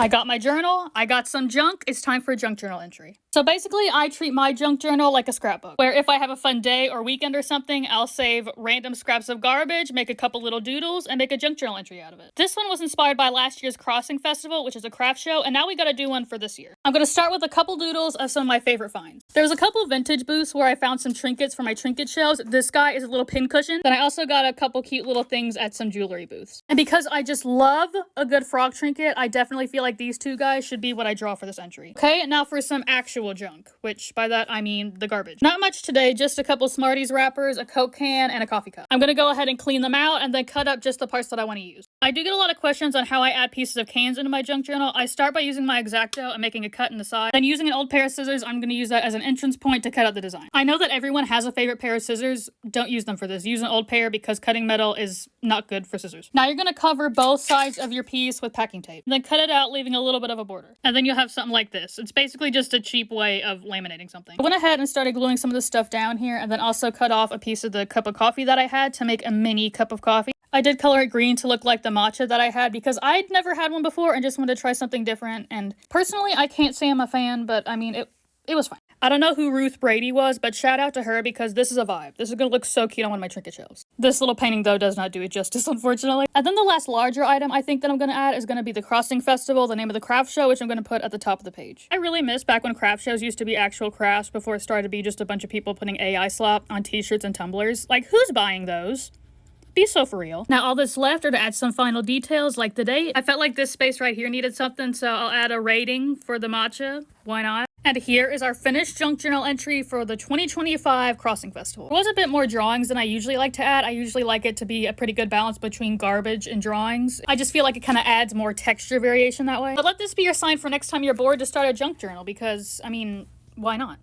I got my journal, I got some junk, it's time for a junk journal entry. So basically, I treat my junk journal like a scrapbook, where if I have a fun day or weekend or something, I'll save random scraps of garbage, make a couple little doodles, and make a junk journal entry out of it. This one was inspired by last year's Crossing Festival, which is a craft show, and now we gotta do one for this year. I'm gonna start with a couple doodles of some of my favorite finds. There was a couple vintage booths where I found some trinkets for my trinket shelves. This guy is a little pin cushion. Then I also got a couple cute little things at some jewelry booths. And because I just love a good frog trinket, I definitely feel like these two guys should be what I draw for this entry. Okay, now for some actual junk, which by that I mean the garbage. Not much today, just a couple Smarties wrappers, a Coke can, and a coffee cup. I'm gonna go ahead and clean them out and then cut up just the parts that I want to use. I do get a lot of questions on how I add pieces of cans into my junk journal. I start by using my X-Acto and making a cut in the side. Then using an old pair of scissors, I'm gonna use that as an entrance point to cut out the design. I know that everyone has a favorite pair of scissors. Don't use them for this. Use an old pair because cutting metal is not good for scissors. Now you're gonna cover both sides of your piece with packing tape. Then cut it out, leaving a little bit of a border. And then you'll have something like this. It's basically just a cheap way of laminating something. I went ahead and started gluing some of this stuff down here and then also cut off a piece of the cup of coffee that I had to make a mini cup of coffee. I did color it green to look like the matcha that I had because I'd never had one before and just wanted to try something different. And personally, I can't say I'm a fan, but I mean, it was fine. I don't know who Ruth Brady was, but shout out to her because this is a vibe. This is gonna look so cute on one of my trinket shelves. This little painting though does not do it justice, unfortunately. And then the last larger item I think that I'm gonna add is gonna be the Crossing Festival, the name of the craft show, which I'm gonna put at the top of the page. I really miss back when craft shows used to be actual crafts before it started to be just a bunch of people putting AI slop on t-shirts and tumblers. Like, who's buying those? Be so for real. Now all that's left are to add some final details like the date. I felt like this space right here needed something, so I'll add a rating for the matcha. Why not? And here is our finished junk journal entry for the 2025 Crossing Festival. There was a bit more drawings than I usually like to add. I usually like it to be a pretty good balance between garbage and drawings. I just feel like it kind of adds more texture variation that way. But let this be your sign for next time you're bored to start a junk journal because, I mean, why not?